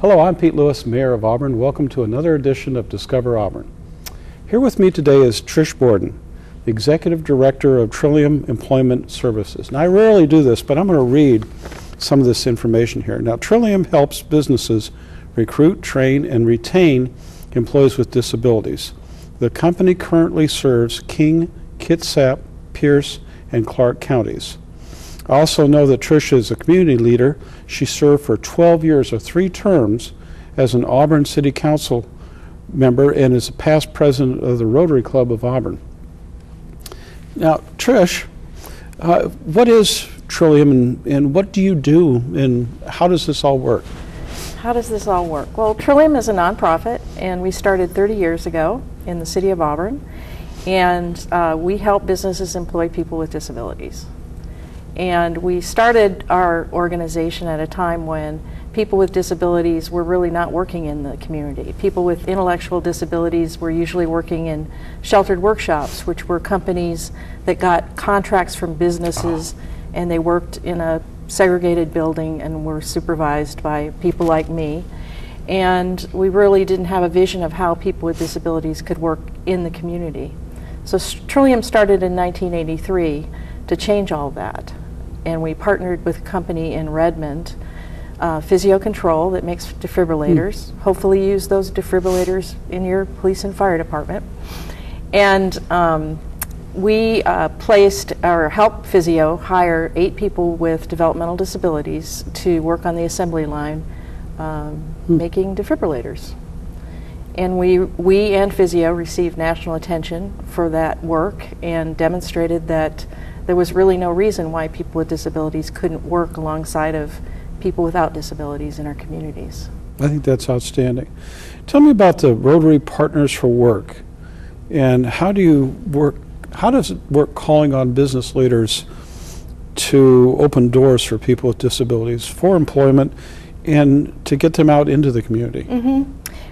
Hello, I'm Pete Lewis, Mayor of Auburn. Welcome to another edition of Discover Auburn. Here with me today is Trish Borden, the Executive Director of Trillium Employment Services. Now, I rarely do this, but I'm going to read some of this information here. Now, Trillium helps businesses recruit, train, and retain employees with disabilities. The company currently serves King, Kitsap, Pierce, and Clark counties. I also know that Trish is a community leader. She served for 12 years or 3 terms as an Auburn City Council member and is a past president of the Rotary Club of Auburn. Now, Trish, what is Trillium and what do you do and how does this all work? How does this all work? Well, Trillium is a nonprofit and we started 30 years ago in the city of Auburn, and we help businesses employ people with disabilities. And we started our organization at a time when people with disabilities were really not working in the community. People with intellectual disabilities were usually working in sheltered workshops, which were companies that got contracts from businesses, and they worked in a segregated building and were supervised by people like me. And we really didn't have a vision of how people with disabilities could work in the community. So Trillium started in 1983 to change all that. And we partnered with a company in Redmond, Physio Control, that makes defibrillators. Hopefully use those defibrillators in your police and fire department. And we placed, or helped Physio hire 8 people with developmental disabilities to work on the assembly line making defibrillators. And we and Physio received national attention for that work and demonstrated that there was really no reason why people with disabilities couldn't work alongside of people without disabilities in our communities. I think that's outstanding. Tell me about the Rotary Partners for Work and how does it work calling on business leaders to open doors for people with disabilities for employment and to get them out into the community?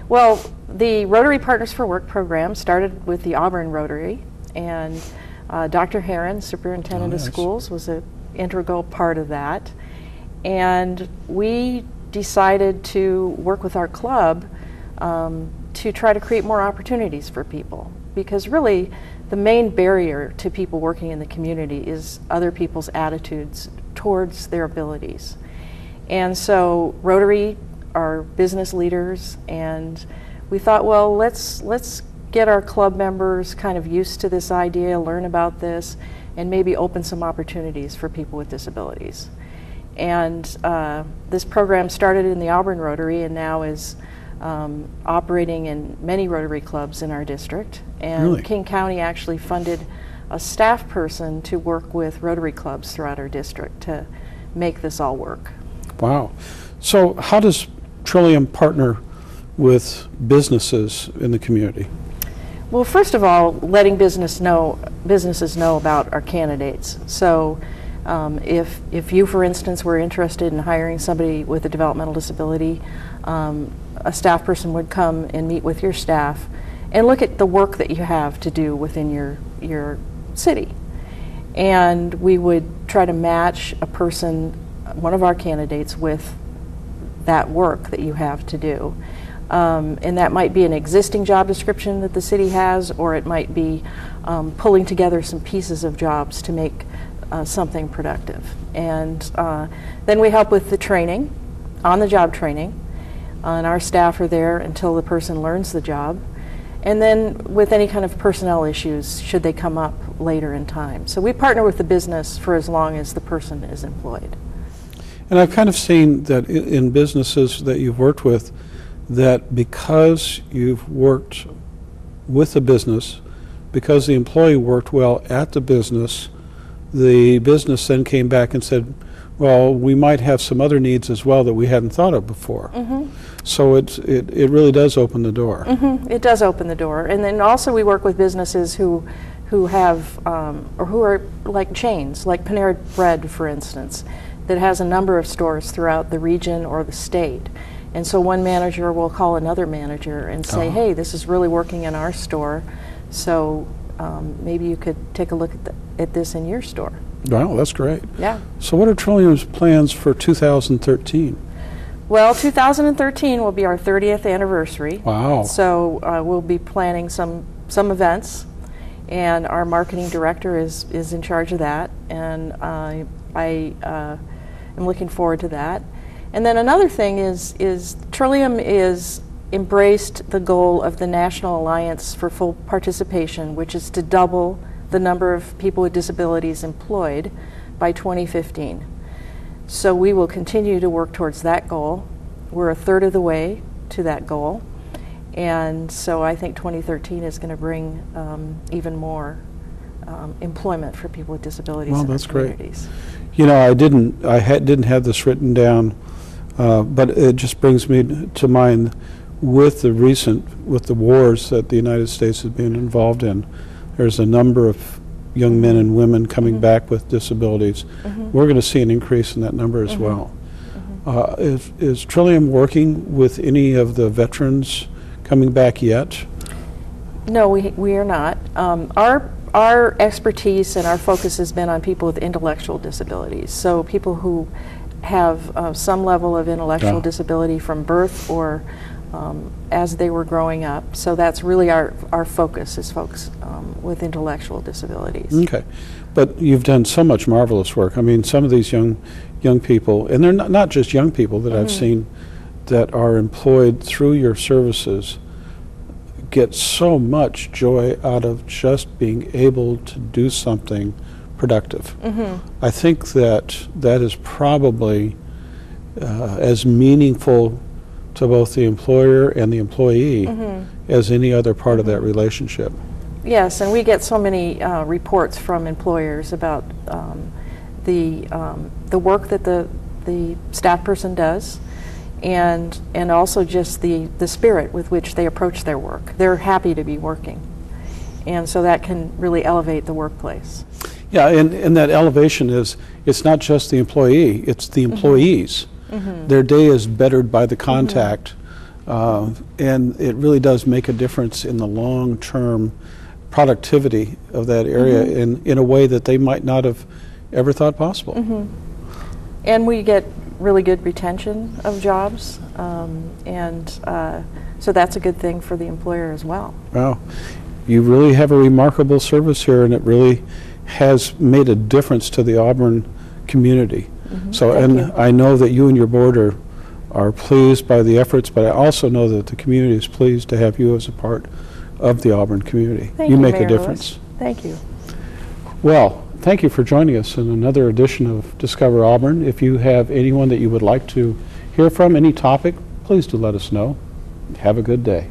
Well, the Rotary Partners for Work program started with the Auburn Rotary, and Dr. Herron, Superintendent of Schools, was an integral part of that. And we decided to work with our club to try to create more opportunities for people. Because really, the main barrier to people working in the community is other people's attitudes towards their abilities. And so Rotary are business leaders, and we thought, well, let's get our club members kind of used to this idea, learn about this, and maybe open some opportunities for people with disabilities. And this program started in the Auburn Rotary and now is operating in many Rotary clubs in our district. And Really? King County actually funded a staff person to work with Rotary clubs throughout our district to make this all work. Wow. So how does Trillium partner with businesses in the community? Well, first of all, letting businesses know about our candidates. So if you, for instance, were interested in hiring somebody with a developmental disability, a staff person would come and meet with your staff and look at the work that you have to do within your city. And we would try to match a person, one of our candidates, with that work that you have to do. And that might be an existing job description that the city has, or it might be pulling together some pieces of jobs to make something productive. And then we help with the training, on-the-job training, and our staff are there until the person learns the job. And then with any kind of personnel issues, should they come up later in time. So we partner with the business for as long as the person is employed. And I've kind of seen that in businesses that you've worked with, that because you've worked with the business, because the employee worked well at the business then came back and said, well, we might have some other needs as well that we hadn't thought of before. So it really does open the door. It does open the door. And then also we work with businesses who have, or who are like chains, like Panera Bread, for instance, that has a number of stores throughout the region or the state. And so one manager will call another manager and say, hey, this is really working in our store, so maybe you could take a look at this in your store. Wow, that's great. Yeah. So what are Trillium's plans for 2013? Well, 2013 will be our 30th anniversary. Wow. So we'll be planning some events, and our marketing director is in charge of that, and I am looking forward to that. And then another thing is Trillium is embraced the goal of the National Alliance for Full Participation, which is to double the number of people with disabilities employed by 2015. So we will continue to work towards that goal. We're a third of the way to that goal. And so I think 2013 is going to bring even more employment for people with disabilities in our communities. Great. You know, I didn't have this written down, but it just brings me to mind with the wars that the United States has been involved in. There's a number of young men and women coming back with disabilities. We're going to see an increase in that number as well. Is Trillium working with any of the veterans coming back yet? No, we are not. Our expertise and our focus has been on people with intellectual disabilities. So people who have some level of intellectual disability from birth or as they were growing up. So that's really our focus, is folks with intellectual disabilities. Okay. But you've done so much marvelous work. I mean, some of these young people, and they're not just young people that I've seen that are employed through your services, get so much joy out of just being able to do something productive. I think that is probably as meaningful to both the employer and the employee as any other part of that relationship. Yes, and we get so many reports from employers about the work that the staff person does, and also just the spirit with which they approach their work. They're happy to be working, and so that can really elevate the workplace. Yeah, and that elevation it's not just the employee, it's the employees. Their day is bettered by the contact, and it really does make a difference in the long-term productivity of that area in a way that they might not have ever thought possible. And we get really good retention of jobs, and so that's a good thing for the employer as well. Wow. You really have a remarkable service here, and it really has made a difference to the Auburn community. So, I know that you and your board are pleased by the efforts, but I also know that the community is pleased to have you as a part of the Auburn community. You make Mayor a difference. Lewis. Thank you. Well, thank you for joining us in another edition of Discover Auburn. If you have anyone that you would like to hear from, any topic, please do let us know. Have a good day.